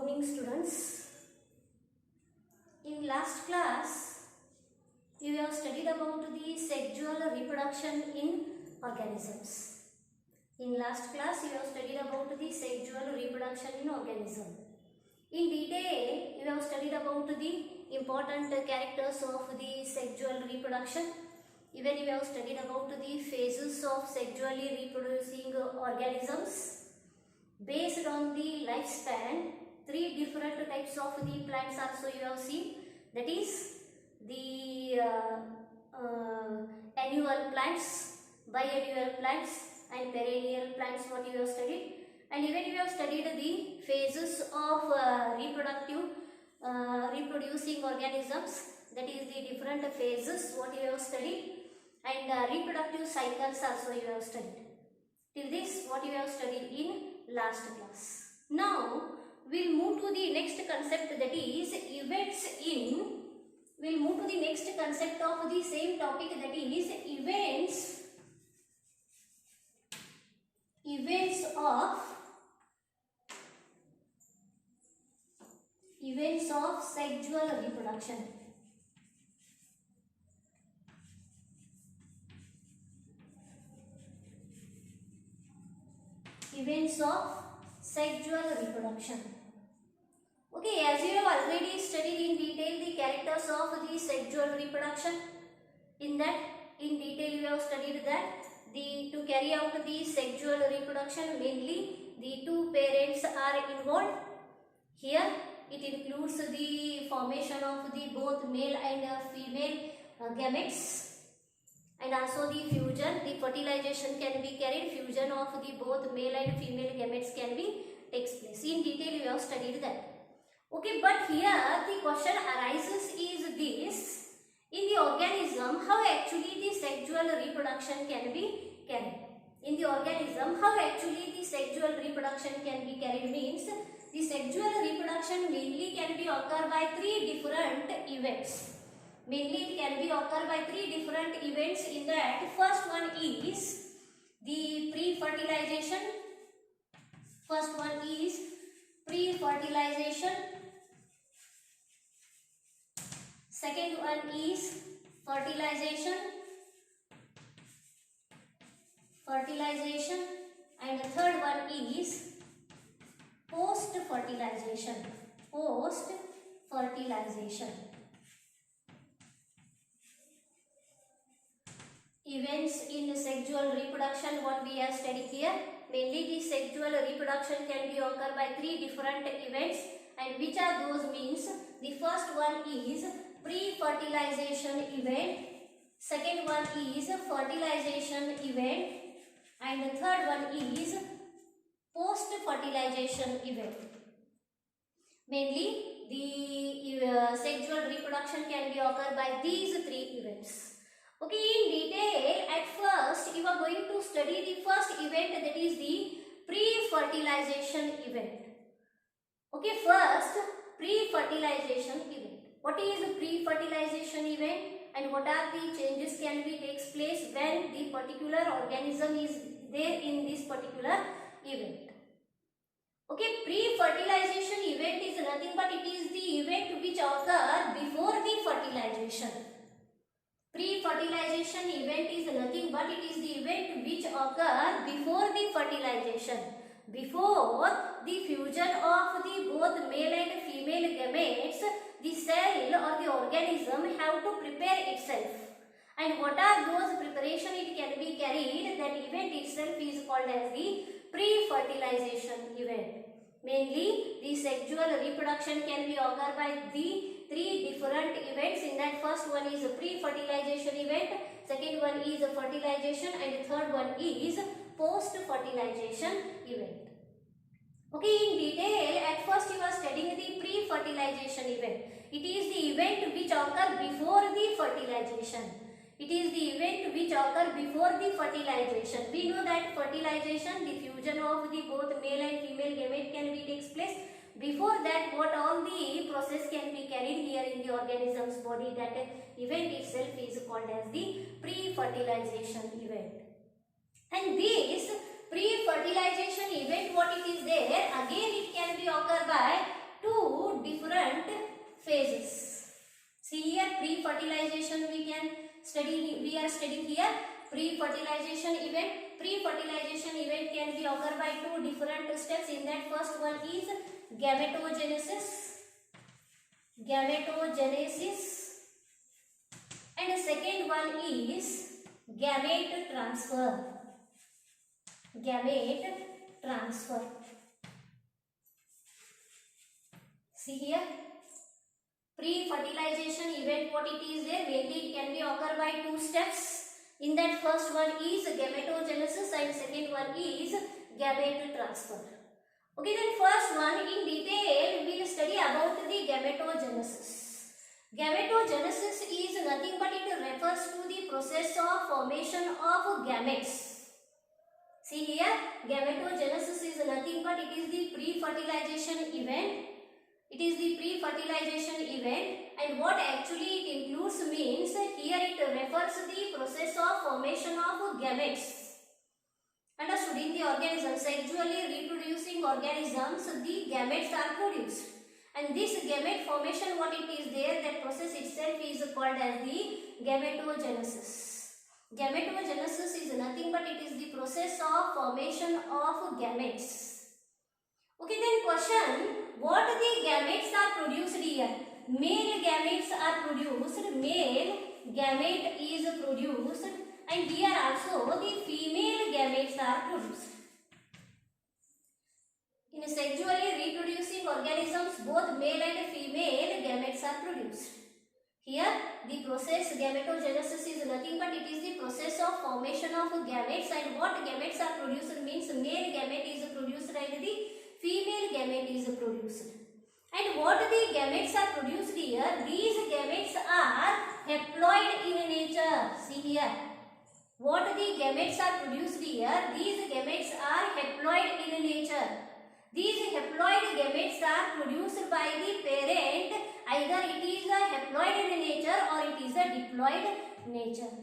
morning, students. In last class, we have studied about the sexual reproduction in organisms. In last class, we have studied about the sexual reproduction in organism. In detail, we have studied about the important characters of the sexual reproduction. Even we have studied about the phases of sexually reproducing organisms. Based on the lifespan, three different types of the plants also you have seen. That is the annual plants, biannual plants and perennial plants, what you have studied. And even you have studied the phases of reproducing organisms. That is the different phases what you have studied. And reproductive cycles also you have studied. Till this what you have studied in last class. Now we'll move to the next concept, that is events in. We'll move to the next concept of the same topic, that is events of sexual reproduction. Events of sexual reproduction. Okay, as you have already studied in detail the characters of the sexual reproduction. In detail you have studied that to carry out the sexual reproduction, mainly the two parents are involved. Here it includes the formation of the both male and female gametes. And also the fusion, the fertilization can be carried, fusion of the both male and female gametes can be takes place. In detail you have studied that. Okay, but here the question arises is this: in the organism, how actually the sexual reproduction can be carried? In the organism, how actually the sexual reproduction can be carried means the sexual reproduction mainly can be occur by three different events. Mainly it can be occur by three different events. In that, first one is the pre-fertilization. First one is pre-fertilization. Second one is fertilization. And the third one is post-fertilization. Events in sexual reproduction, what we have studied here, mainly the sexual reproduction can be occur by three different events. And which are those means, the first one is pre-fertilization event, second one is fertilization event, and the third one is post-fertilization event. Mainly the sexual reproduction can be occur by these three events. Okay, in detail, at first you are going to study the first event, that is the pre-fertilization event. Okay, first pre-fertilization event. What is the pre-fertilization event and what are the changes can be takes place when the particular organism is there in this particular event? Okay, pre-fertilization event is nothing but it is the event which occurs before the fertilization. Pre-fertilization event is nothing but it is the event which occurs before the fertilization, before the fusion of the both male and female gametes. The cell or the organism have to prepare itself, and what are those preparation it can be carried, that event itself is called as the pre-fertilization event. Mainly the sexual reproduction can be occur by the three different events. In that, first one is a pre-fertilization event, second one is a fertilization, and third one is post-fertilization event. Okay, in detail, at first you are studying the pre-fertilization event. It is the event which occurs before the fertilization. It is the event which occurs before the fertilization. We know that fertilization, the fusion of the both male and female gamete can be takes place. Before that, what all the process can be carried here in the organism's body, that event itself is called as the pre-fertilization event. And this pre-fertilization event, what it is there, again it can be occur by two different phases. See here, pre-fertilization we are studying here pre-fertilization event. Pre-fertilization event can be occurred by two different steps. In that, first one is gametogenesis, and the second one is gamete transfer. See here, pre-fertilization event, what it is there, mainly it can be occurred by two steps. In that, first one is gametogenesis and second one is gamete transfer. Okay, then first one in detail we will study about the gametogenesis. Gametogenesis is nothing but it refers to the process of formation of gametes. See here, gametogenesis is nothing but it is the pre-fertilization event. It is the pre-fertilization event, and what actually it includes means here it refers to the process of formation of gametes. Understood? In the organisms, sexually reproducing organisms, the gametes are produced, and this gamete formation, what it is there, that process itself is called as the gametogenesis. Gametogenesis is nothing but it is the process of formation of gametes. Okay, then question, what the gametes are produced here? Male gametes are produced, male gamete is produced, and here also the female gametes are produced. In sexually reproducing organisms, both male and female gametes are produced. Here the process gametogenesis is nothing but it is the process of formation of gametes, and what gametes are produced means male gamete is produced and the female gamete is produced. And what the gametes are produced here, these gametes are haploid in nature. See here, what the gametes are produced here, these gametes are haploid in nature. These haploid gametes are produced by the parent, either it is a haploid in nature or it is a diploid nature.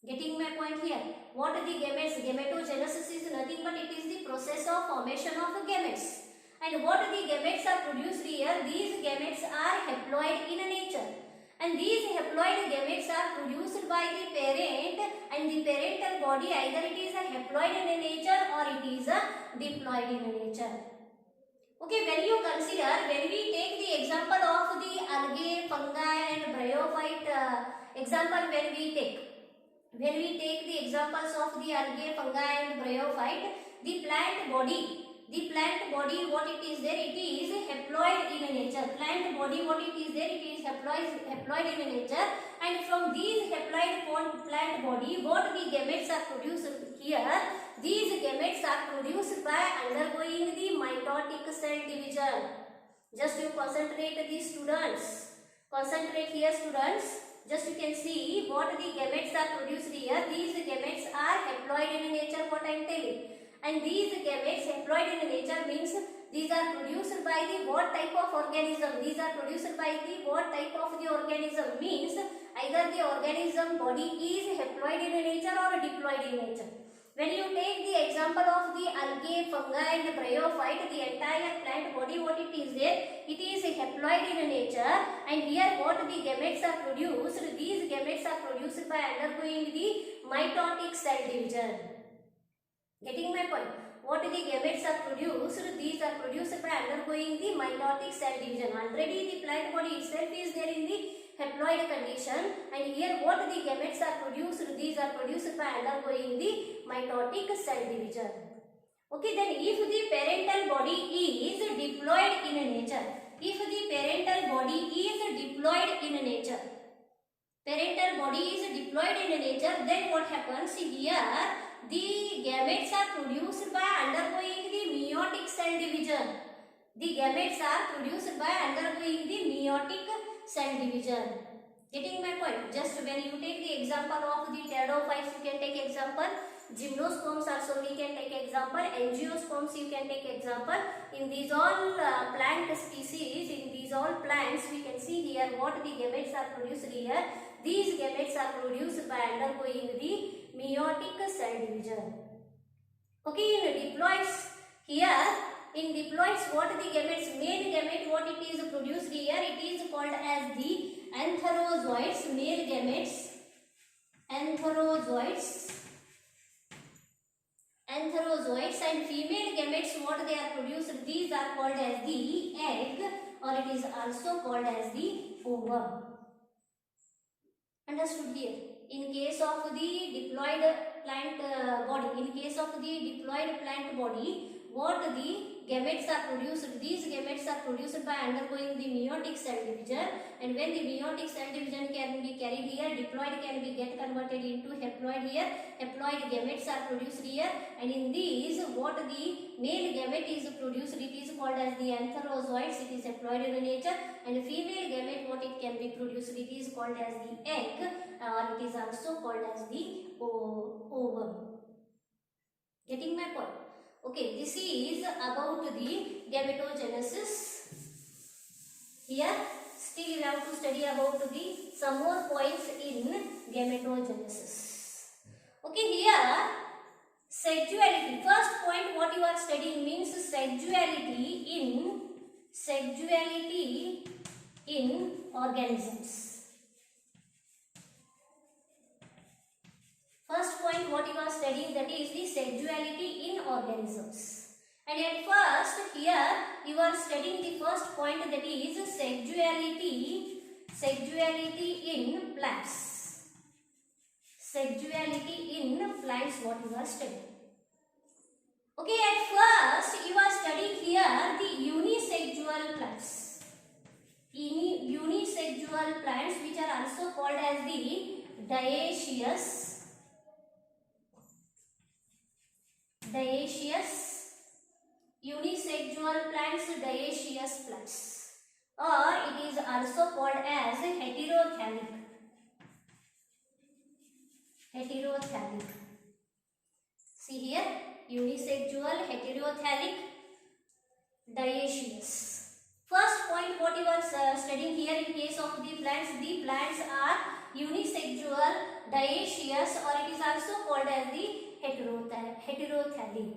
Getting my point here? What are the gametes? Gametogenesis is nothing but it is the process of formation of gametes. And what the gametes are produced here? These gametes are haploid in nature. And these haploid gametes are produced by the parent, and the parental body, either it is a haploid in nature or it is a diploid in nature. Okay, when you consider, when we take the example of the algae, fungi and bryophyte example, when we take the examples of the algae, fungi and bryophyte, the plant body, what it is there, it is haploid in nature. Plant body, what it is there, it is haploid in nature, and from these haploid plant body, what the gametes are produced here, these gametes are produced by undergoing the mitotic cell division. Just you concentrate these students, concentrate here students. Just you can see what the gametes are produced here. These gametes are haploid in nature, what I am telling. And these gametes, haploid in nature means these are produced by the what type of organism? These are produced by the what type of the organism means either the organism body is haploid in nature or diploid in nature. When you take the example of the algae, fungi and bryophyte, the entire plant body, what it is there, it is haploid in nature, and here what the gametes are produced, these gametes are produced by undergoing the mitotic cell division. Getting my point? What the gametes are produced, these are produced by undergoing the mitotic cell division. Already the plant body itself is there in the haploid condition, and here what the gametes are produced, these are produced by undergoing the mitotic cell division. Okay, then if the parental body is diploid in nature, if the parental body is diploid in nature, then what happens here? The gametes are produced by undergoing the meiotic cell division. The gametes are produced by undergoing the meiotic cell division. Getting my point? Just when you take the example of the pteridophytes, you can take example. Gymnosperms also we can take example. Angiosperms you can take example. In these all plant species, in these all plants, we can see here what the gametes are produced here. These gametes are produced by undergoing the meiotic cell division. Okay, in diploids, here in diploids, what the gametes, male gamete, what it is produced here, it is called as the antherozoids, male gametes, antherozoids, and female gametes, what they are produced, these are called as the egg, or it is also called as the ovum. Understood here? In case of the diploid plant body, what the gametes are produced, these gametes are produced by undergoing the meiotic cell division, and when the meiotic cell division can be carried here, diploid can be get converted into haploid here, haploid gametes are produced here, and in these what the male gamete is produced, it is called as the antherozoids, it is haploid in nature, and female gamete what it can be produced, it is called as the egg, or it is also called as the ovum. Getting my point? Okay, this is about the gametogenesis. Here, still you have to study about the some more points in gametogenesis. Okay, here sexuality. First point what you are studying means sexuality in organisms. First point what you are studying, that is the sexuality in organisms. And at first here you are studying the first point, that is sexuality in plants. Sexuality in plants what you are studying. Okay, at first you are studying here the unisexual plants. Unisexual plants, which are also called as the dioecious, unisexual plants, dioecious plants, or it is also called as heterothallic. See here, unisexual, heterothallic, dioecious. First point what you are studying here, in case of the plants are unisexual, dioecious, or it is also called as the heterothallic.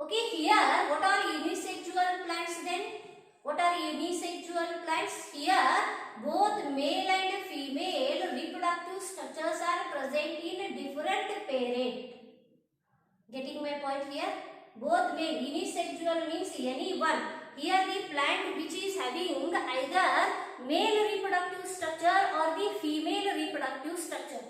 Okay, here what are unisexual plants then? What are unisexual plants? Here both male and female reproductive structures are present in different parent. Getting my point here? Both male, unisexual means any one. Here the plant which is having either male reproductive structure or the female reproductive structure.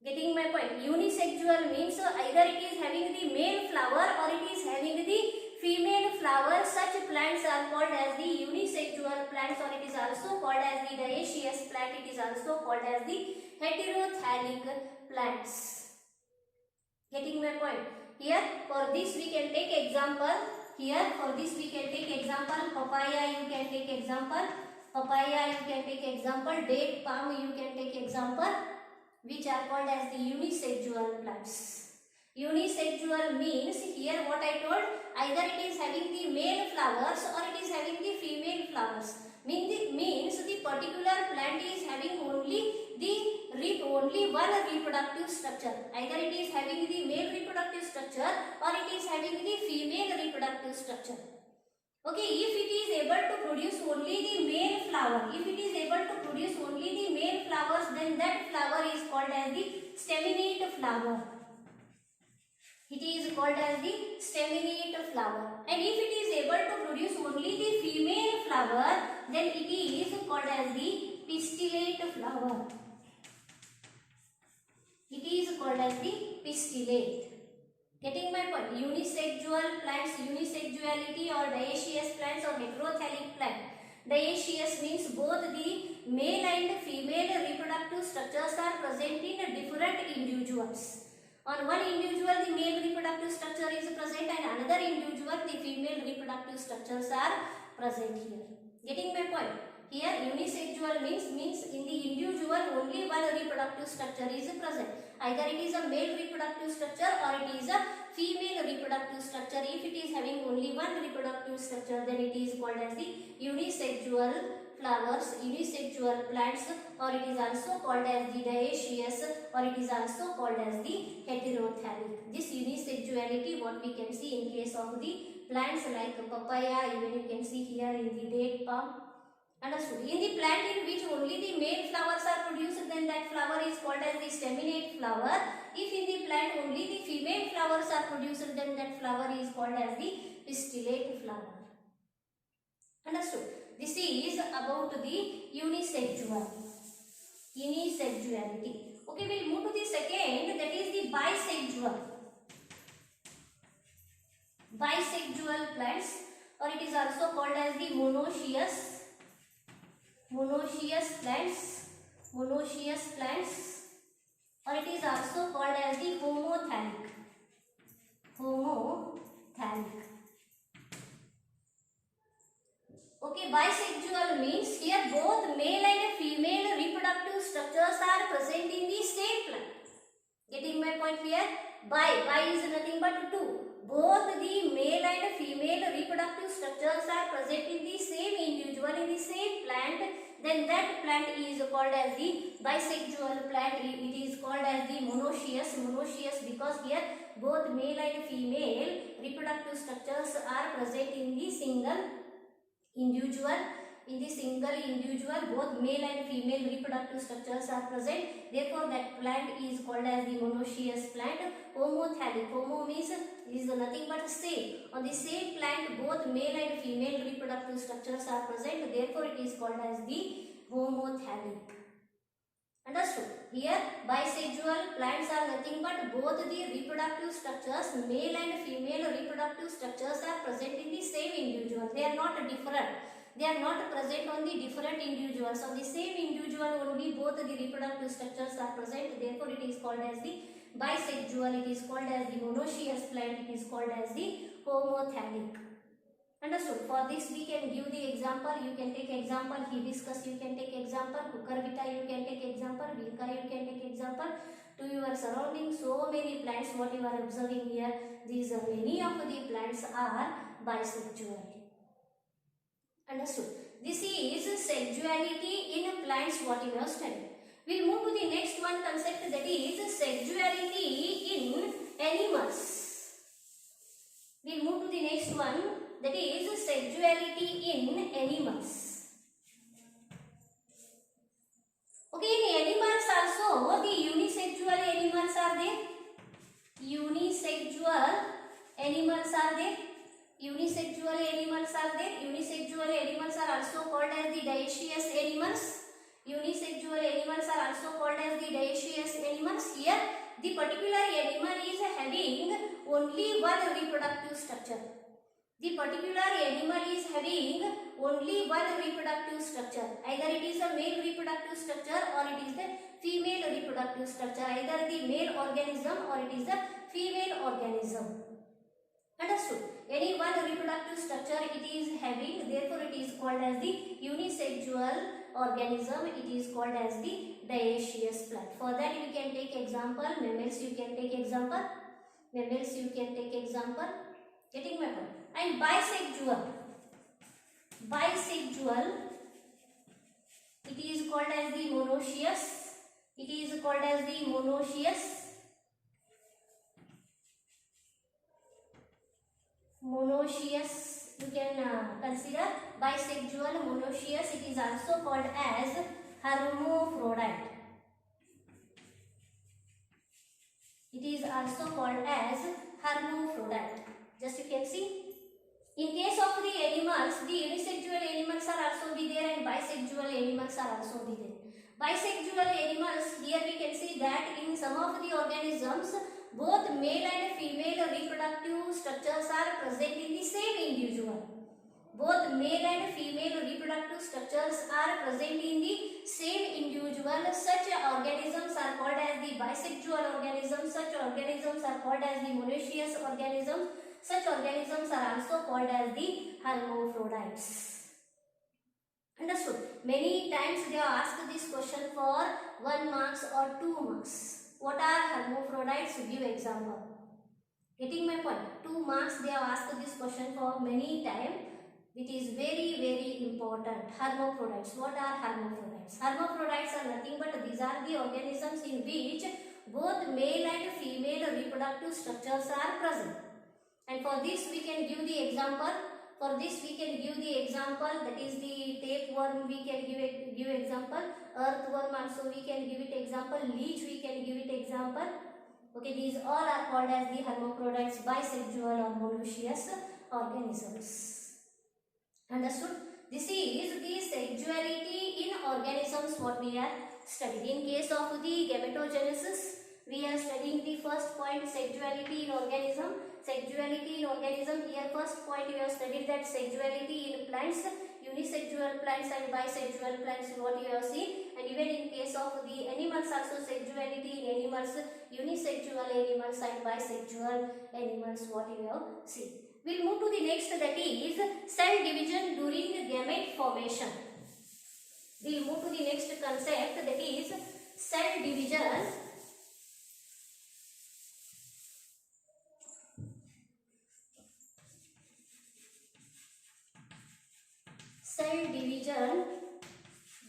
Getting my point? Unisexual means either it is having the male flower or it is having the female flower. Such plants are called as the unisexual plants, or it is also called as the dioecious plant. It is also called as the heterothallic plants. Getting my point? Here for this we can take example. Here for this we can take example. Papaya you can take example. Date palm you can take example, which are called as the unisexual plants. Unisexual means here what I told, either it is having the male flowers or it is having the female flowers. Means the particular plant is having only one reproductive structure. Either it is having the male reproductive structure or it is having the female reproductive structure. Okay, if it is able to produce only the male flower, then that flower is called as the staminate flower. It is called as the staminate flower. And if it is able to produce only the female flower, then it is called as the pistillate flower. It is called as the pistillate. Getting my point? Unisexual plants, unisexuality, or dioecious plants or heterothallic plant. Dioecious means both the male and female reproductive structures are present in different individuals. On one individual the male reproductive structure is present, and another individual the female reproductive structures are present here. Getting my point? Here unisexual means in the individual only one reproductive structure is present. Either it is a male reproductive structure or it is a female reproductive structure. If it is having only one reproductive structure, then it is called as the unisexual flowers, unisexual plants, or it is also called as the dioecious, or it is also called as the heterothallic. This unisexuality what we can see in case of the plants like papaya, even you can see here in the date palm. Understood? In the plant in which only the male flowers are produced, then that flower is called as the staminate flower. If in the plant only the female flowers are produced, then that flower is called as the pistillate flower. Understood? This is about the unisexuality. Okay, we'll move to the second, that is the bisexual plants, or it is also called as the monoecious plants, or it is also called as the homothalic. Okay, bisexual means here both male and female reproductive structures are present in the same plant. Getting my point here? Bi is nothing but two. Both the male and female reproductive structures are present in the same individual in the same plant. Then that plant is called as the bisexual plant. It is called as the monoecious because here both male and female reproductive structures are present in the single individual. In the single individual, both male and female reproductive structures are present. Therefore, that plant is called as the monoecious plant. Homothalic. Homo means is nothing but same. On the same plant, both male and female reproductive structures are present. Therefore, it is called as the homothalic. Understood? Here, bisexual plants are nothing but both the reproductive structures, male and female reproductive structures are present in the same individual. They are not different. They are not present on the different individuals. On the same individual only both the reproductive structures are present. Therefore, it is called as the bisexual. It is called as the monoecious plant. It is called as the homothalic. Understood? For this we can give the example. You can take example hibiscus. You can take example cucurbita. You can take example vinca. You can take example to your surroundings. So many plants what you are observing here. These are many of the plants are bisexual. Understood? This is sexuality in plants what you have studied. We'll move to the next one concept, that is sexuality in animals. We'll move to the next one, that is sexuality in animals. Okay, in animals also the unisexual animals are there. Unisexual animals are there. Unisexual animals are also called as the dioecious animals. Unisexual animals are also called as the dioecious animals. Here, the particular animal is having only one reproductive structure. The particular animal is having only one reproductive structure. Either it is a male reproductive structure or it is the female reproductive structure. Either the male organism or it is the female organism. Understood? Any one reproductive structure it is having, therefore it is called as the unisexual organism. It is called as the dioecious plant. For that we can take example mammals. You can take example mammals. You can take example. Getting my point? And bisexual, it is called as the monoecious. It is called as the monoecious. You can consider bisexual, monoecious. It is also called as hermaphrodite. It is also called as hermaphrodite. Just you can see. In case of the animals, the unisexual animals are also be there and bisexual animals are also be there. Bisexual animals, here we can see that in some of the organisms, both male and female reproductive structures are present in the same individual. Both male and female reproductive structures are present in the same individual. Such organisms are called as the bisexual organisms. Such organisms are called as the monoecious organisms. Such organisms are also called as the hermaphrodites. Understood? Many times they are asked this question for 1 marks or 2 marks. What are hermaphrodites? Give example. Getting my point? 2 marks they have asked this question for many times. It is very important. Hermaphrodites. What are hermaphrodites? Hermaphrodites are nothing but these are the organisms in which both male and female reproductive structures are present. And for this we can give the example. For this we can give the example, that is the tapeworm we can give example, earthworm also we can give it example, leech we can give it example. Okay, these all are called as the hermaphrodites, bisexual or monoecious organisms. Understood? This is the sexuality in organisms what we are studying. In case of the gametogenesis, we are studying the first point, sexuality in organism. Sexuality in organism, here first point we have studied that sexuality in plants, unisexual plants and bisexual plants what you have seen. And even in case of the animals also, sexuality in animals, unisexual animals and bisexual animals what you have seen. We'll move to the next, that is cell division during gamete formation. We'll move to the next concept, that is cell division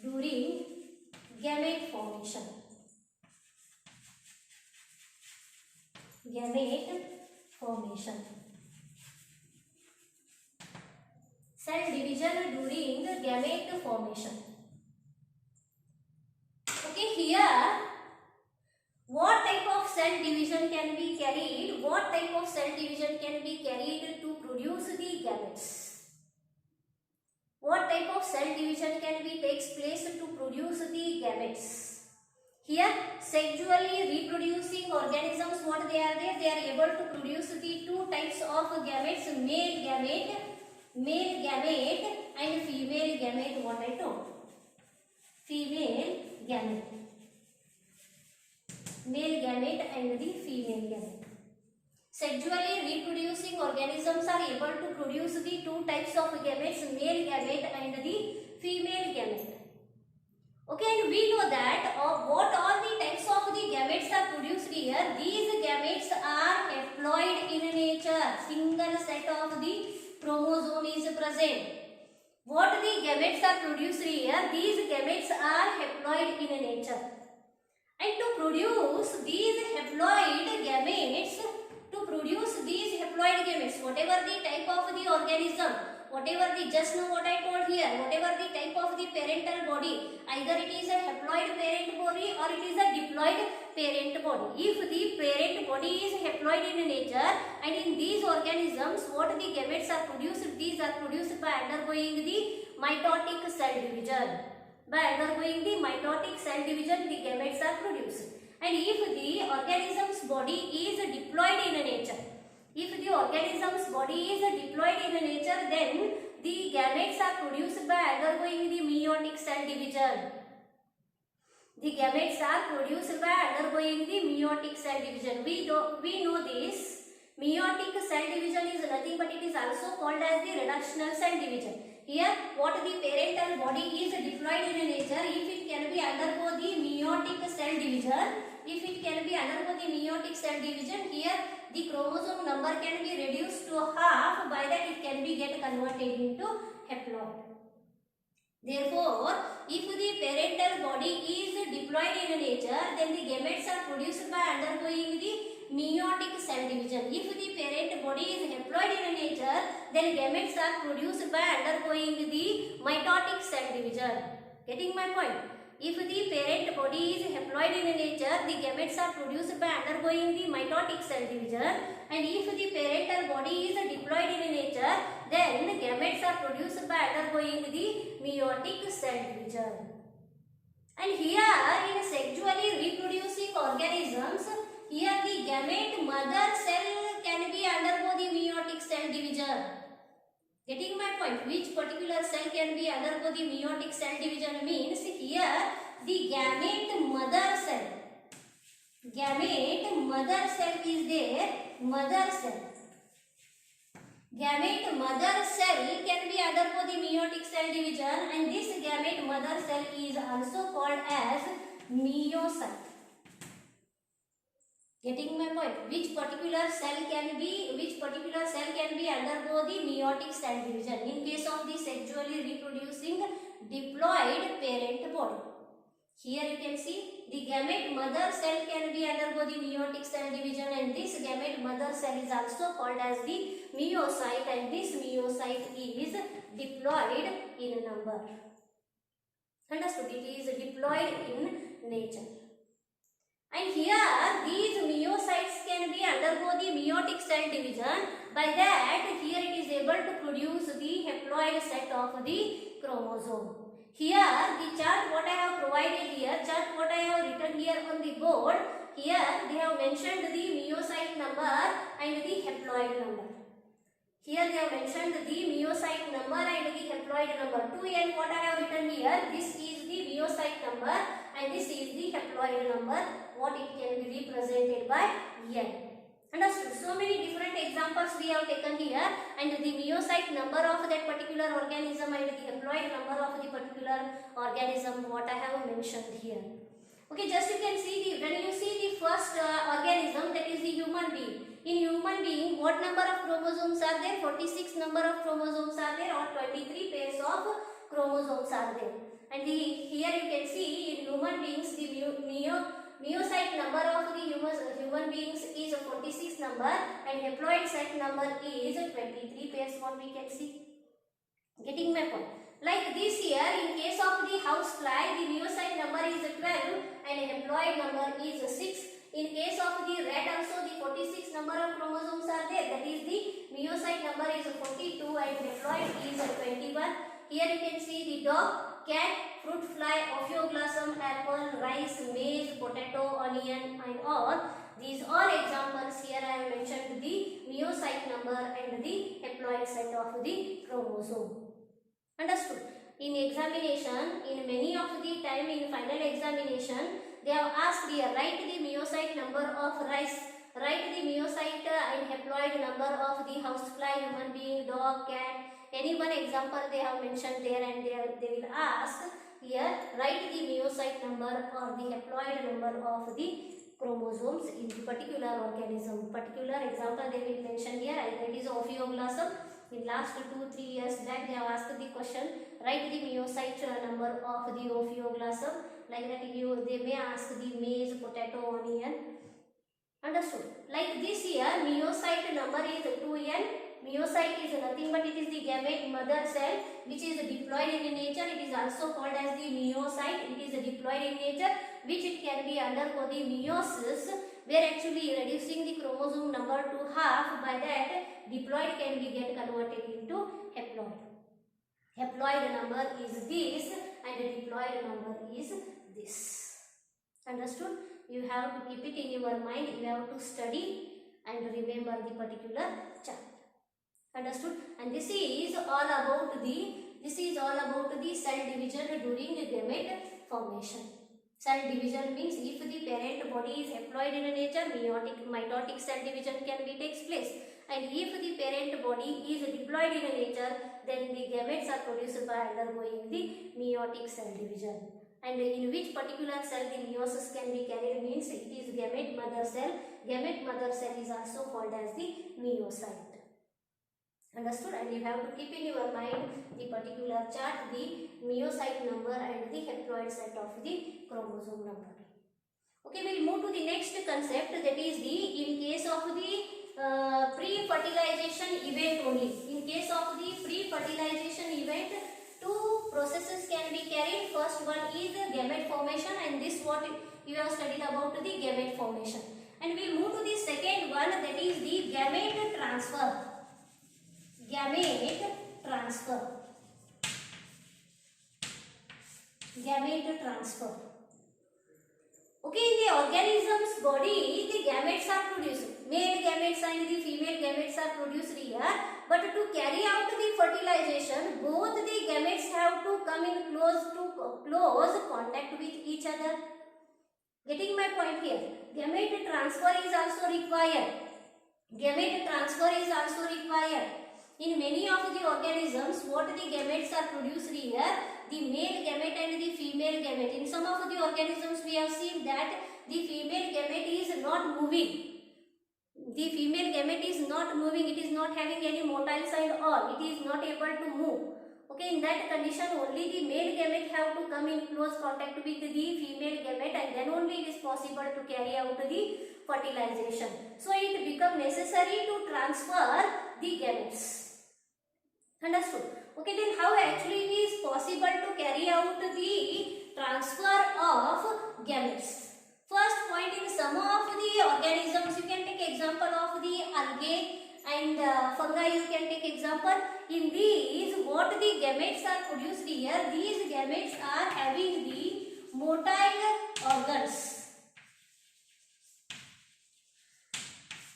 during gamete formation. Gamete formation. Cell division during gamete formation. Okay, here what type of cell division can be carried? What type of cell division can be carried to produce the gametes? What type of cell division can be takes place to produce the gametes? Here sexually reproducing organisms, what they are there? They are able to produce the two types of gametes, male gamete and female gamete. What I told, female gamete, male gamete and the female gamete. Sexually reproducing organisms are able to produce the two types of gametes, male gamete and the female gamete. Okay, and we know that what all the types of the gametes are produced here. These gametes are haploid in nature. Single set of the chromosome is present. What the gametes are produced here? These gametes are haploid in nature. And to produce these haploid gametes, whatever the type of the organism, whatever the, just now what I told here, whatever the type of the parental body, either it is a haploid parent body or it is a diploid parent body. If the parent body is haploid in nature, and in these organisms what the gametes are produced, these are produced by undergoing the mitotic cell division. By undergoing the mitotic cell division, the gametes are produced. And if the organism's body is diploid in nature, if the organism's body is diploid in nature, then the gametes are produced by undergoing the meiotic cell division. The gametes are produced by undergoing the meiotic cell division. We know this. Meiotic cell division is nothing but it is also called as the reductional cell division. Here, what the parental body is diploid in nature, if it can be undergo the meiotic cell division, here the chromosome number can be reduced to half. By that it can be get converted into haploid. Therefore, if the parental body is diploid in nature, then the gametes are produced by undergoing the meiotic cell division. If the parent body is haploid in nature, then gametes are produced by undergoing the mitotic cell division. Getting my point? If the parent body is haploid in nature, the gametes are produced by undergoing the mitotic cell division. And if the parental body is diploid in nature, then gametes are produced by undergoing the meiotic cell division. And here in sexually reproducing organisms, here the gamete mother cell can be undergo the meiotic cell division. Getting my point? Which particular cell can be undergo the meiotic cell division means here the gamete mother cell. Gamete mother cell is there. Mother cell. Gamete mother cell can be undergo the meiotic cell division, and this gamete mother cell is also called as meiocyte. Getting my point? Which particular cell can be undergo the meiotic cell division? In case of the sexually reproducing diploid parent body. Here you can see the gamete mother cell can be undergo the meiotic cell division, and this gamete mother cell is also called as the meiocyte, and this meiocyte is diploid in number. Understood? It is diploid in nature. And here these meiocytes can be undergo the meiotic cell division. By that, here it is able to produce the haploid set of the chromosome. Here the chart what I have provided here, chart what I have written here on the board, here they have mentioned the meiocyte number and the haploid number. Here they have mentioned the meiocyte number and the haploid number. 2n what I have written here, this is the meiocyte number and this is the haploid number, what it can be represented by n. Understood? So many different examples we have taken here, and the meiocyte number of that particular organism and the haploid number of the particular organism what I have mentioned here. Okay, just you can see when you see the first organism, that is the human being. In human being, what number of chromosomes are there? 46 number of chromosomes are there, or 23 pairs of chromosomes are there. And here you can see in human beings the meiocyte number of the human beings is 46 number, and haploid cyte number is 23 pairs, what we can see. Getting my point? Like this here, in case of the housefly, the meiocyte number is 12 and haploid number is 6. In case of the rat also, the 46 number of chromosomes are there, that is the meiocyte number is 42 and haploid is 21. Here you can see the dog, cat, fruit fly, Ophioglossum, apple, rice, maize, potato, onion and all. These are examples. Here I have mentioned the meiocyte number and the haploid set of the chromosome. Understood? In examination, in many of the time in final examination, they have asked here, write the meiocyte number of rice, write the meiocyte and haploid number of the housefly, human being, dog, cat. Any one example they have mentioned there, and they will ask here, write the meiocyte number or the haploid number of the chromosomes in the particular organism. Particular example they will mention here, either it is Ophioglossum. In last 2-3 years back they have asked the question, write the meiocyte number of the Ophioglossum. Like that they may ask the maize, potato, onion. Understood? Like this here, meiocyte number is 2n. Meiocyte is nothing but it is the gamete mother cell which is diploid in nature. It is also called as the meiocyte. It is diploid in nature, which it can be undergo the meiosis, where actually reducing the chromosome number to half. By that, diploid can be get converted into haploid. Haploid number is this and diploid number is this. Understood? You have to keep it in your mind. You have to study and remember the particular chapter. Understood? And this is all about the cell division during the gamete formation. Cell division means if the parent body is haploid in nature, mitotic cell division can be takes place. And if the parent body is diploid in nature, then the gametes are produced by undergoing the meiotic cell division. And in which particular cell the meiosis can be carried means it is gamete mother cell. Gamete mother cell is also called as the meiocyte. Understood? And you have to keep in your mind the particular chart, the meiocyte number and the haploid set of the chromosome number. Okay, we will move to the next concept, that is the in case of the pre-fertilization event only. In case of the pre-fertilization event, two processes can be carried. First one is gamete formation, and this what you have studied about the gamete formation. And we will move to the second one, that is the gamete transfer. Gamete transfer. Gamete transfer. Okay, in the organism's body, the gametes are produced. Male gametes and the female gametes are produced here. But to carry out the fertilization, both the gametes have to come in close contact with each other. Getting my point here? Gamete transfer is also required. Gamete transfer is also required. In many of the organisms, what the gametes are produced here, the male gamete and the female gamete. In some of the organisms, we have seen that the female gamete is not moving. The female gamete is not moving. It is not having any motile side or it is not able to move. Okay, in that condition only the male gamete have to come in close contact with the female gamete, and then only it is possible to carry out the fertilization. So it become necessary to transfer the gametes. Understood? Okay, then how actually it is possible to carry out the transfer of gametes? First point, in some of the organisms, you can take example of the algae and fungi, you can take example. In these, what the gametes are produced here, these gametes are having the motile organs.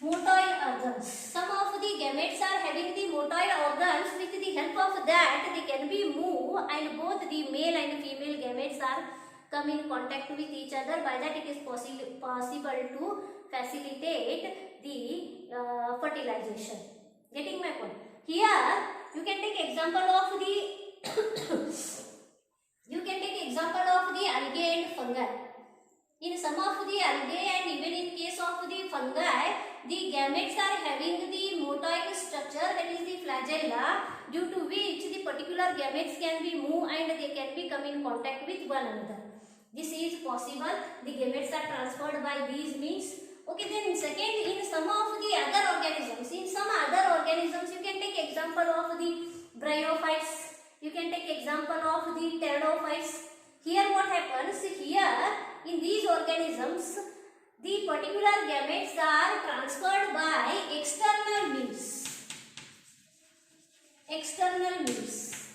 Motile organs. Some of the gametes are having the motile organs. With the help of that, they can be moved, and both the male and female gametes are come in contact with each other. By that, it is possible to facilitate the fertilization. Getting my point? Here, you can take example of the algae and fungi. In some of the algae and even in case of the fungi, the gametes are having the motile structure, that is the flagella, due to which the particular gametes can be moved and they can be come in contact with one another. This is possible. The gametes are transferred by these means. Okay, then second, in some of the other organisms, you can take example of the bryophytes, you can take example of the pteridophytes. Here what happens, here in these organisms, the particular gametes are transferred by external means. External means.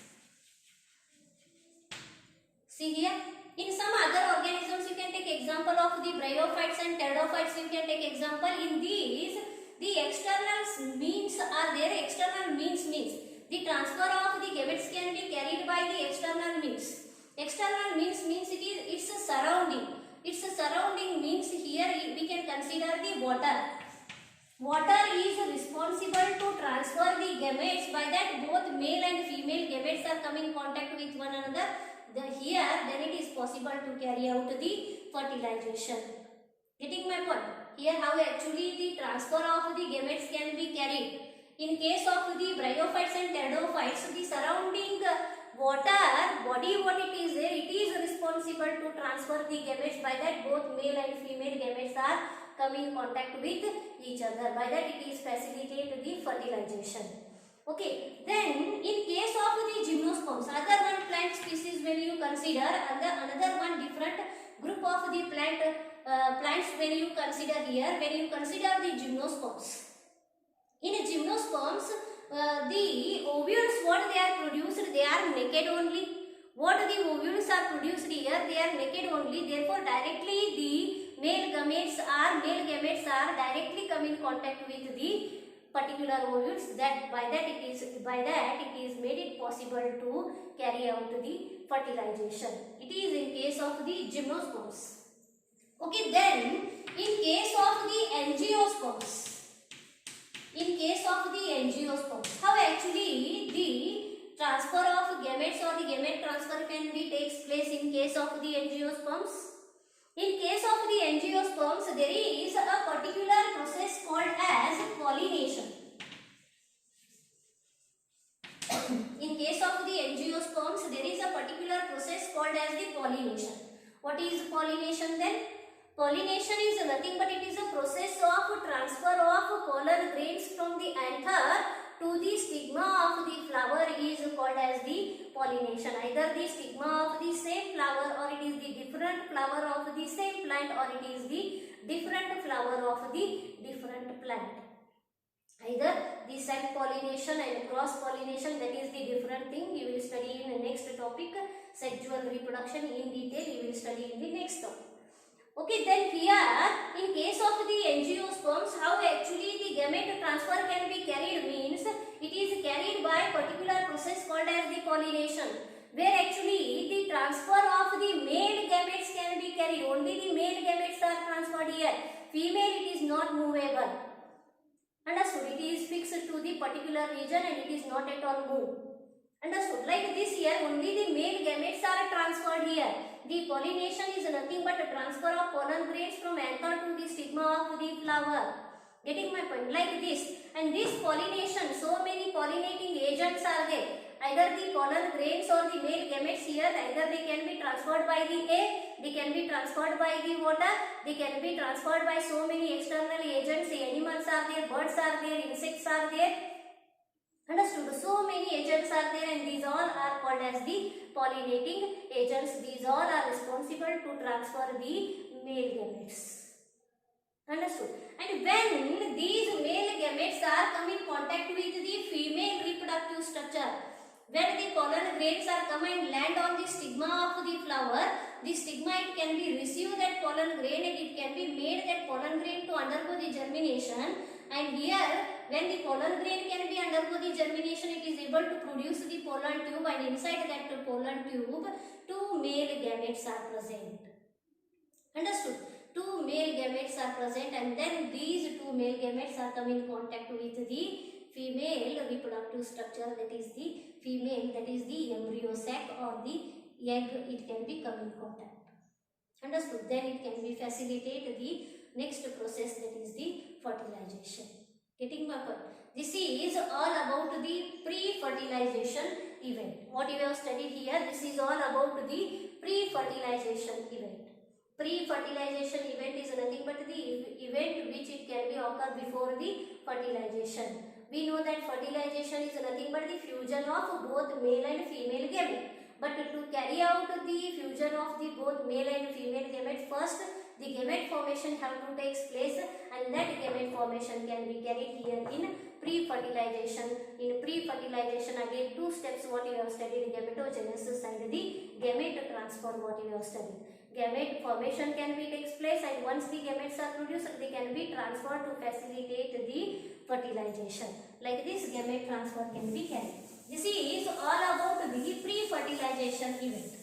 See here, in some other organisms, you can take example of the bryophytes and pteridophytes, you can take example. In these, the external means are there. External means the transfer of the gametes can be carried by the external means. External means it's a surrounding. It's a surrounding means here we can consider the water. Water is responsible to transfer the gametes. By that, both male and female gametes are coming in contact with one another. Then it is possible to carry out the fertilization. Getting my point? Here how actually the transfer of the gametes can be carried. In case of the bryophytes and pteridophytes, the surrounding water body, what it is there, it is responsible to transfer the gametes. By that, both male and female gametes are coming in contact with each other. By that, it is facilitate the fertilization. Okay, then in case of the gymnosperms, another one plant species when you consider, another one different group of the plants when you consider here, when you consider the gymnosperms. In gymnosperms, the ovules what they are produced, they are naked only. What the ovules are produced here, they are naked only. Therefore, directly the male gametes are directly come in contact with the particular ovules. By that it is made it possible to carry out the fertilization. It is in case of the gymnosperms. Okay, then in case of the angiosperms. How actually the transfer of gametes or the gamete transfer can be takes place in case of the angiosperms? In case of the angiosperms, there is a particular process called as pollination. In case of the angiosperms, there is a particular process called as the pollination. What is pollination then? Pollination is nothing but it is a process of transfer of pollen grains from the anther to the stigma of the flower is called as the pollination. Either the stigma of the same flower, or it is the different flower of the same plant, or it is the different flower of the different plant. Either the self-pollination and cross-pollination, that is the different thing. You will study in the next topic. Sexual reproduction in detail you will study in the next topic. Okay, then here in case of the angiosperms, how actually the gamete transfer can be carried means it is carried by particular process called as the pollination, where actually the transfer of the male gametes can be carried. Only the male gametes are transferred here. Female it is not movable. Understood? It is fixed to the particular region and it is not at all moved. Understood? Like this here, only the male gametes are transferred here. The pollination is nothing but a transfer of pollen grains from anther to the stigma of the flower. Getting my point? Like this. And this pollination, so many pollinating agents are there. either the pollen grains or the male gametes here, either they can be transferred by the air, they can be transferred by the water, they can be transferred by so many external agents. Animals are there, birds are there, insects are there. Understood? So many agents are there, and these all are called as the pollinating agents. These all are responsible to transfer the male gametes. Understood? And when these male gametes are come in contact with the female reproductive structure, when the pollen grains are come and land on the stigma of the flower, the stigma, it can be receive that pollen grain and it can be made that pollen grain to undergo the germination. And here, when the pollen grain can be undergo the germination, it is able to produce the pollen tube, and inside that pollen tube, two male gametes are present. Understood? Two male gametes are present, and then these two male gametes are come in contact with the female reproductive structure, that is the female, that is the embryo sac or the egg, it can be come in contact. Understood? Then it can be facilitate the next process, that is the fertilization. Getting my point? This is all about the pre-fertilization event. What we have studied here, this is all about the pre-fertilization event. Pre-fertilization event is nothing but the event which it can be occur before the fertilization. We know that fertilization is nothing but the fusion of both male and female gamete. But to carry out the fusion of the both male and female gamete, first the gamete formation have to take place, and that gamete formation can be carried here in pre-fertilization. In pre-fertilization, again two steps what you have studied, gametogenesis and the gamete transfer what you have studied. Gamete formation can be takes place, and once the gametes are produced, they can be transferred to facilitate the fertilization. Like this, gamete transfer can be carried. This is all about the pre-fertilization event.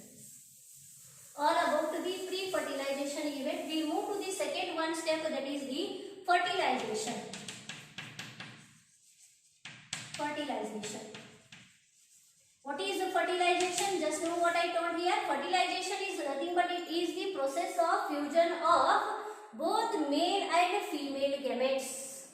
All about the pre-fertilization event. We move to the second one step, that is the fertilization. Fertilization. What is the fertilization? Just know what I told here. Fertilization is nothing but it is the process of fusion of both male and female gametes,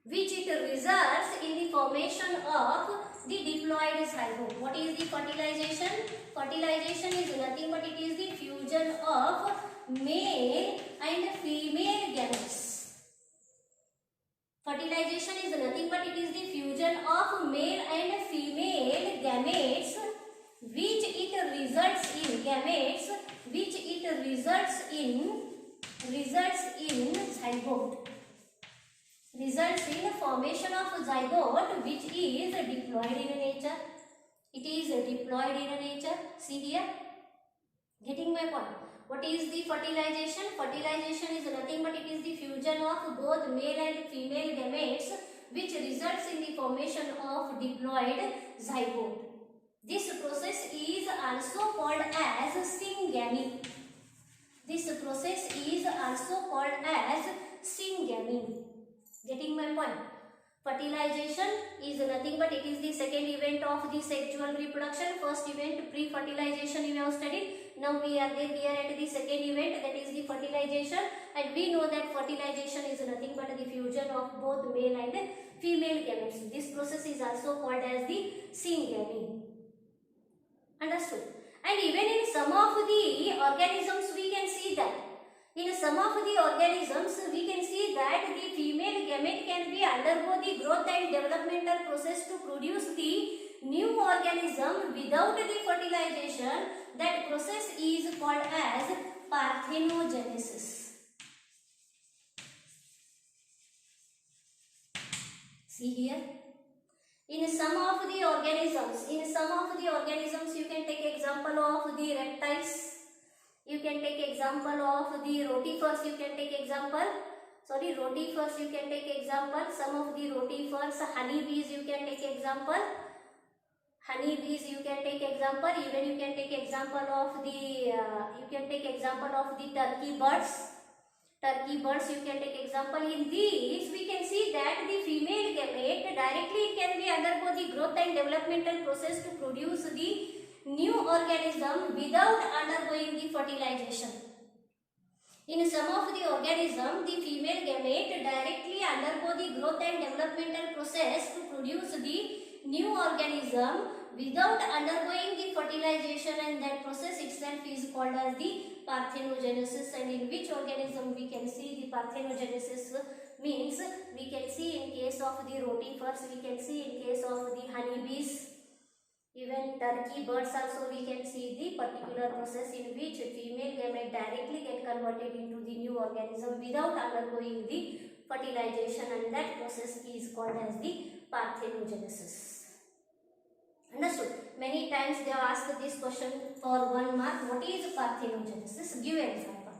which it results in the formation of the diploid zygote. What is the fertilization? Fertilization is nothing but it is the fusion of male and female gametes. Fertilization is nothing but it is the fusion of male and female gametes, which it results in zygote. Results in formation of zygote, which is diploid in nature. It is diploid in nature. See here. Getting my point? What is the fertilization? Fertilization is nothing but it is the fusion of both male and female gametes, which results in the formation of diploid zygote. This process is also called as syngamy. This process is also called as syngamy. Getting my point? Fertilization is nothing but it is the second event of the sexual reproduction. First event, pre-fertilization, you have studied. Now we are there here at the second event, that is the fertilization, and we know that fertilization is nothing but the fusion of both male and female gametes. This process is also called as the syngamy. Understood? And even in some of the organisms we can see that. In some of the organisms we can see that the female gamete can be undergo the growth and developmental process to produce the new organism without the fertilization. That process is called as parthenogenesis. See here. In some of the organisms you can take example of the reptiles. You can take example of the rotifers. You can take example. Rotifers you can take example. Some of the rotifers, honeybees you can take example. Honeybees you can take example. Even you can take example of the turkey birds. Turkey birds you can take example. In these we can see that the female gamete directly can be undergo the growth and developmental process to produce the new organism without undergoing the fertilization. In some of the organism, the female gamete directly undergo the growth and developmental process to produce the new organism without undergoing the fertilization, and that process itself is called as the parthenogenesis. And in which organism we can see the parthenogenesis means we can see in case of the rotifers, we can see in case of the honeybees, even turkey birds also we can see the particular process in which female gamete directly get converted into the new organism without undergoing the fertilization, and that process is called as the parthenogenesis. Understood? Many times they have asked this question for 1 mark. What is parthenogenesis? Give example.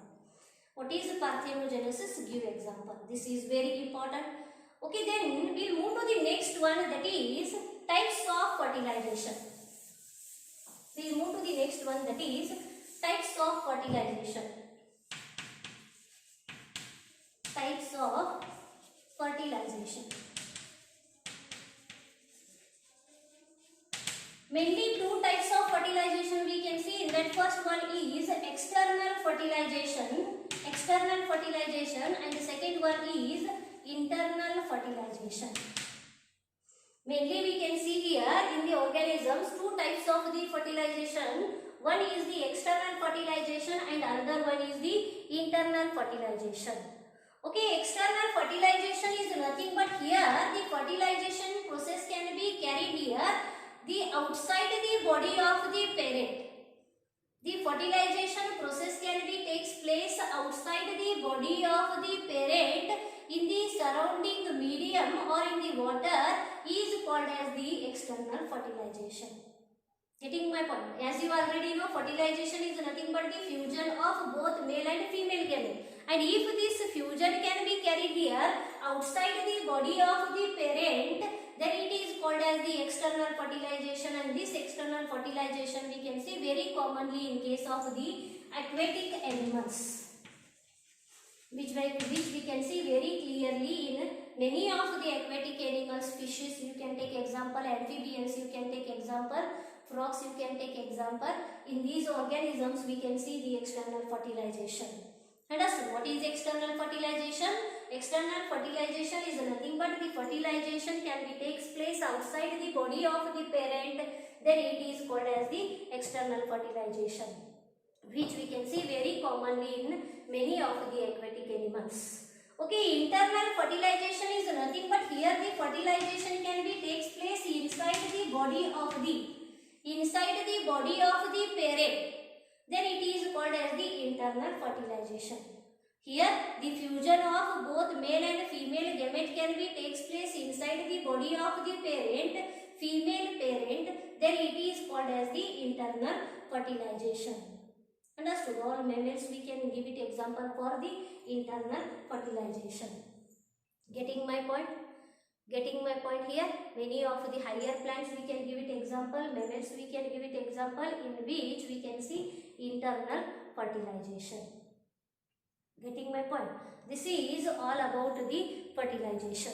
What is parthenogenesis? Give example. This is very important. Okay, then we'll move to the next one, that is types of fertilization. We'll move to the next one, that is types of fertilization. Types of fertilization. Mainly 2 types of fertilization we can see. In that, first one is external fertilization. External fertilization, and the second one is internal fertilization. Mainly we can see here in the organisms 2 types of the fertilization. One is the external fertilization and another one is the internal fertilization. Okay, external fertilization is nothing but here the fertilization process can be carried here the outside the body of the parent. The fertilization process can be takes place outside the body of the parent in the surrounding medium or in the water is called as the external fertilization. Getting my point? As you already know, fertilization is nothing but the fusion of both male and female gamete. And if this fusion can be carried here outside the body of the parent, then it is called as the external fertilization. And this external fertilization we can see very commonly in case of the aquatic animals, which we can see very clearly in many of the aquatic animals, fishes you can take example, amphibians you can take example, frogs you can take example. In these organisms we can see the external fertilization. Understood? What is external fertilization? External fertilization is nothing but the fertilization can be takes place outside the body of the parent, then it is called as the external fertilization, which we can see very commonly in many of the aquatic animals. Okay, internal fertilization is nothing but here the fertilization can be takes place inside the body of the parent, then it is called as the internal fertilization. Here the fusion of both male and female gamete can be takes place inside the body of the parent, female parent, then it is called as the internal fertilization. Understood? All mammals we can give it example for the internal fertilization. Getting my point? Getting my point here? Many of the higher plants we can give it example, mammals we can give it example in which we can see internal fertilization. Getting my point? This is all about the fertilization.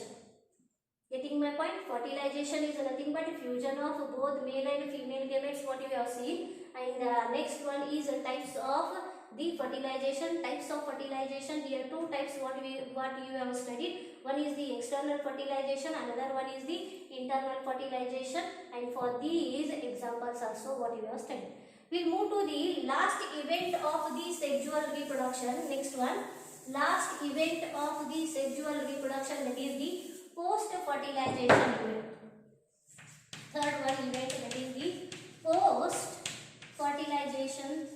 Getting my point? Fertilization is nothing but fusion of both male and female gametes, what you have seen. And next one is types of the fertilization. Types of fertilization, here 2 types what you have studied. One is the external fertilization, another one is the internal fertilization, and for these examples also what you have studied. We move to the last event of the sexual reproduction. Next one, last event of the sexual reproduction, that is the post-fertilization event. Third one event, that is the post-fertilization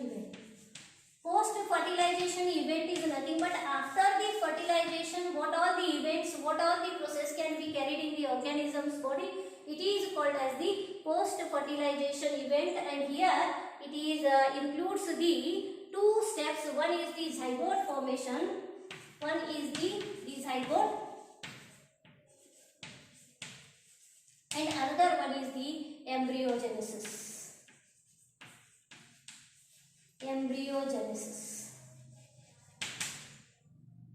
event. Post-fertilization event is nothing but after the fertilization, what all the events, what all the process can be carried in the organism's body, it is called as the post-fertilization event. And here it is includes the 2 steps. One is the zygote formation, one is the zygote, and another one is the embryogenesis.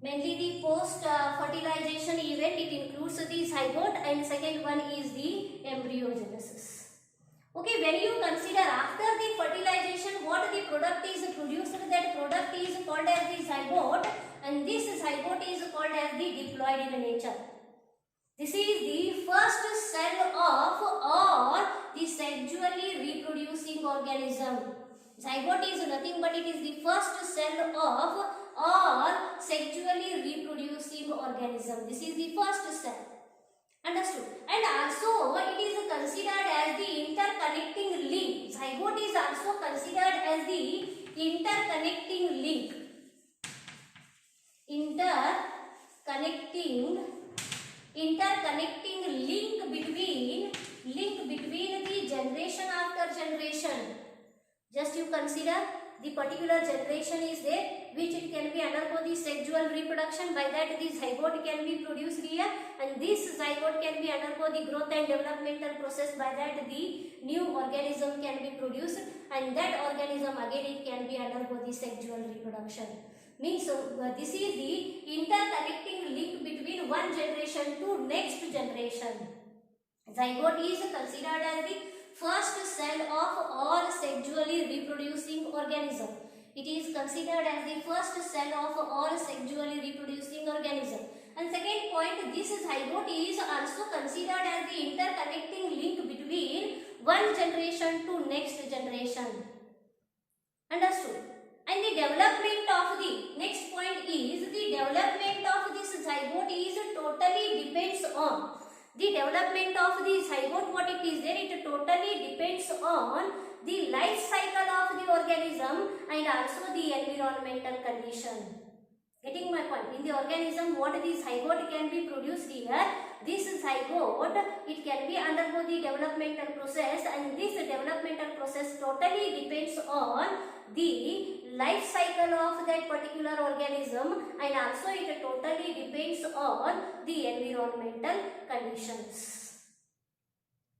Mainly the post-fertilization event, it includes the zygote, and second one is the embryogenesis. Okay, when you consider after the fertilization what the product is produced, that product is called as the zygote, and this zygote is called as the diploid in nature. This is the first cell of all the sexually reproducing organism. Zygote is nothing but it is the first cell of all sexually reproducing organism. This is the first cell. Understood? And also it is considered as the interconnecting link. Zygote is also considered as the interconnecting link. Interconnecting link between the generation after generation. Just you consider the particular generation is there which it can be undergo the sexual reproduction, by that the zygote can be produced here, and this zygote can be undergo the growth and developmental process, by that the new organism can be produced, and that organism again it can be undergo the sexual reproduction. Means this is the interconnecting link between one generation to next generation. Zygote is considered as the first cell of all sexually reproducing organism. It is considered as the first cell of all sexually reproducing organism. And second point, this zygote is also considered as the interconnecting link between one generation to next generation. Understood? And the development of the next point is the development of this zygote is totally depends on the development of the zygote. What it is there, it totally depends on the life cycle of the organism and also the environmental condition. Getting my point? In the organism, what the zygote can be produced here, this zygote, it can be undergo the developmental process, and this developmental process totally depends on the life cycle of that particular organism, and also it totally depends on the environmental conditions.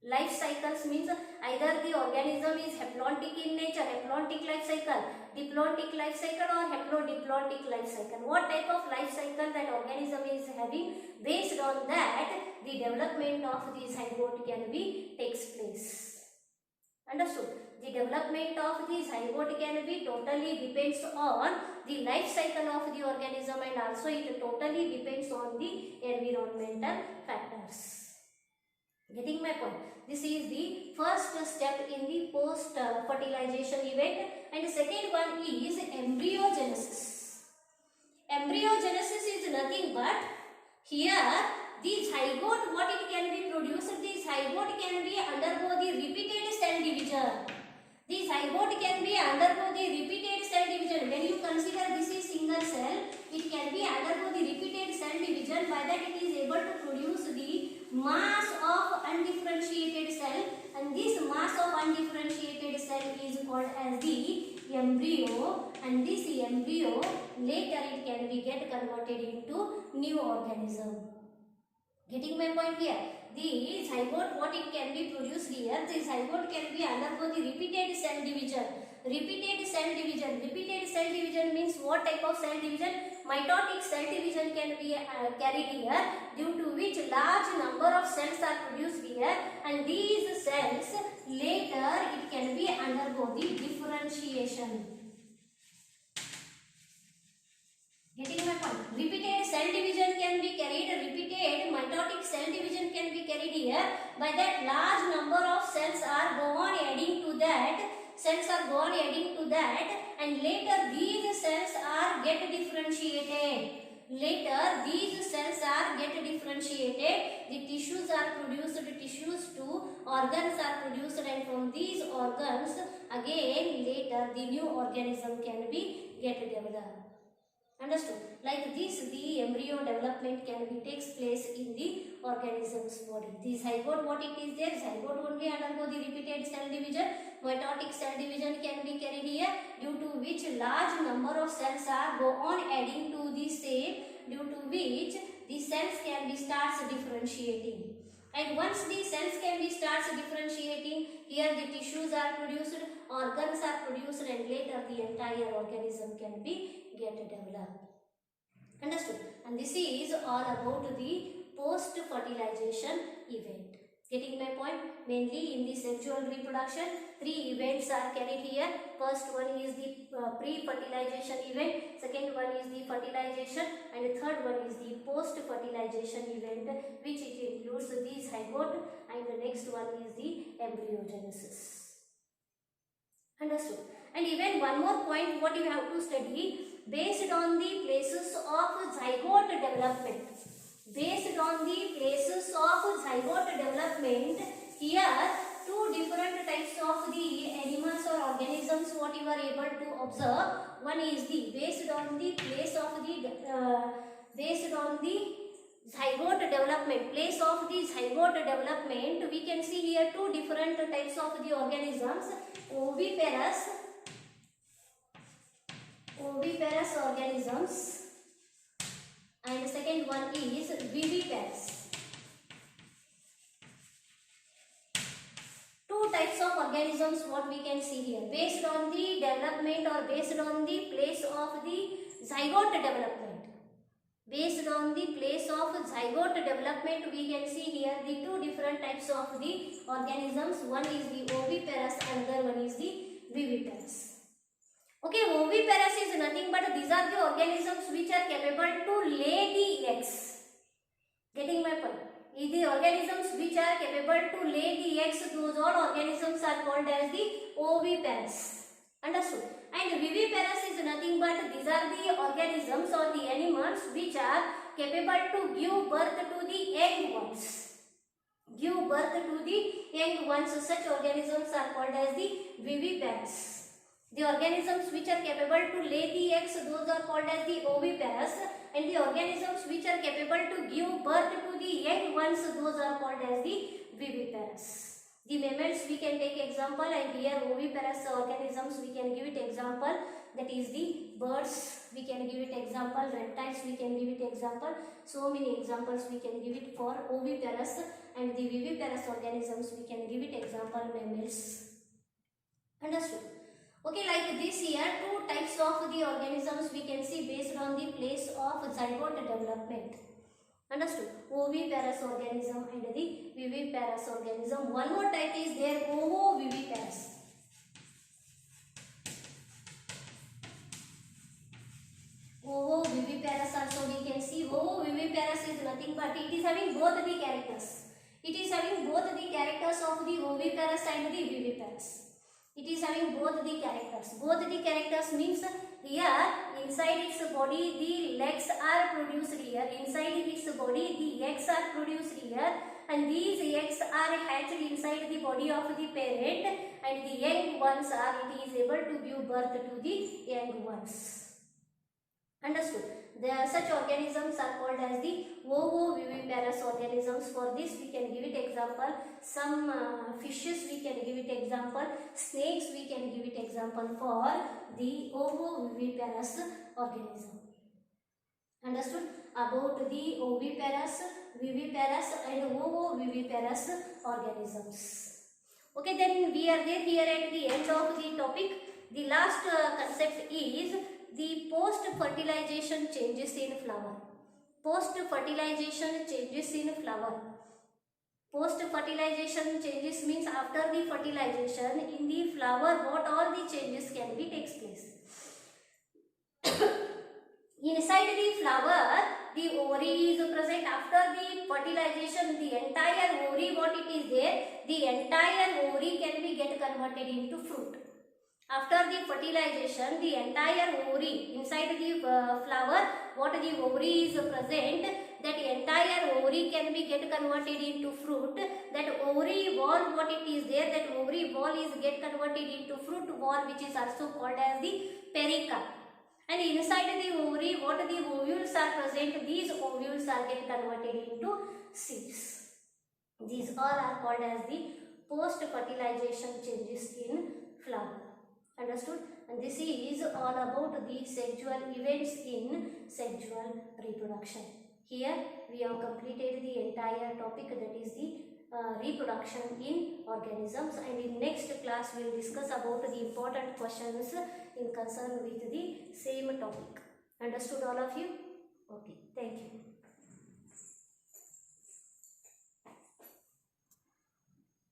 Life cycles means either the organism is haplontic in nature, haplontic life cycle, diplontic life cycle, or haplodiplontic life cycle. What type of life cycle that organism is having, based on that the development of the zygote can be takes place. Understood? The development of the zygote can be totally depends on the life cycle of the organism, and also it totally depends on the environmental factors. Getting my point? This is the first step in the post fertilization event, and the second one is embryogenesis. Embryogenesis is nothing but here the zygote, what it can be produced, the zygote can be undergo the repeated cell division. The zygote can be undergo the repeated cell division. When you consider this is single cell, it can be undergo the repeated cell division, by that it is able to produce the mass of undifferentiated cell, and this mass of undifferentiated cell is called as the embryo, and this embryo later it can be get converted into new organism. Getting my point here? The zygote, what it can be produced here, the zygote can be undergo the repeated cell division. Repeated cell division means what type of cell division? Mitotic cell division can be carried here, due to which large number of cells are produced here, and these cells later it can be undergo the differentiation. Getting my point? Repeated cell division can be carried, repeated mitotic cell division can be carried here, by that large number of cells are go on adding to that, and later these cells are get differentiated. The tissues are produced, tissues to organs are produced, and from these organs again later the new organism can be get developed. Understood? Like this, the embryo development can be takes place in the organism's body. The zygote, what it is there? Zygote only undergo the repeated cell division. Mitotic cell division can be carried here, due to which large number of cells are go on adding to the same, due to which the cells can be starts differentiating. And once the cells can be starts differentiating, here the tissues are produced, organs are produced, and later the entire organism can be get developed. Understood? And this is all about the post fertilization event. Getting my point? Mainly in the sexual reproduction, 3 events are carried here. First one is the pre-fertilization event, second one is the fertilization, and the third one is the post-fertilization event, which it includes the zygote, and the next one is the embryogenesis. Understood? And even one more point what you have to study, based on the places of zygote development. Based on the places of zygote development, here two different types of the animals or organisms what you are able to observe. One is the based on the place of the based on the zygote development, place of the zygote development, we can see here two different types of the organisms, oviparous organisms, and the second one is viviparous. Two types of organisms what we can see here, based on the development or based on the place of the zygote development. Based on the place of zygote development, we can see here the two different types of the organisms. One is the oviparous, another one is the viviparous. Okay, oviparous is nothing but these are the organisms which are capable to lay the eggs. Getting my point? The organisms which are capable to lay the eggs, those all organisms are called as the oviparous. Understood? And viviparous is nothing but these are the organisms or the animals which are capable to give birth to the young ones. Give birth to the young ones. Such organisms are called as the viviparous. The organisms which are capable to lay the eggs, those are called as the oviparous, and the organisms which are capable to give birth to the young ones, those are called as the viviparous. The mammals we can take example, and here oviparous organisms we can give it example, that is the birds we can give it example, reptiles we can give it example. So many examples we can give it for oviparous, and the viviparous organisms we can give it example, mammals. Understood? Okay, like this here, two types of the organisms we can see based on the place of zygote development. Understood? Oviparous organism and the viviparous organism. One more type is there, ovoviviparous. Ovoviviparous also we can see. Ovoviviparous is nothing but it is having both the characters. It is having both the characters of the oviparous and the viviparous. It is having both the characters. Both the characters means here inside its body the legs are produced here. Inside its body the eggs are produced here, and these eggs are hatched inside the body of the parent, and the young ones are it is able to give birth to the young ones. Understood? Such organisms are called as the ovoviviparous organisms. For this we can give it example. Some fishes we can give it example. Snakes we can give it example for the ovoviviparous organism. Understood? About the oviparous, viviparous and ovoviviparous organisms. Okay, then we are there here at the end of the topic. The last concept is the post-fertilization changes in flower. Post-fertilization changes in flower. Post-fertilization changes means after the fertilization in the flower, what all the changes can be takes place. Inside the flower, the ovary is present. After the fertilization, the entire ovary, what it is there, the entire ovary can be get converted into fruit. After the fertilization, the entire ovary inside the flower, what the ovary is present, that entire ovary can be get converted into fruit. That ovary wall, what it is there, that ovary wall is get converted into fruit wall, which is also called as the pericarp. And inside the ovary, what the ovules are present, these ovules are get converted into seeds. These all are called as the post-fertilization changes in flower. Understood? And this is all about the sexual events in sexual reproduction. Here we have completed the entire topic, that is the reproduction in organisms, and in next class we will discuss about the important questions in concern with the same topic. Understood all of you? Okay, thank you.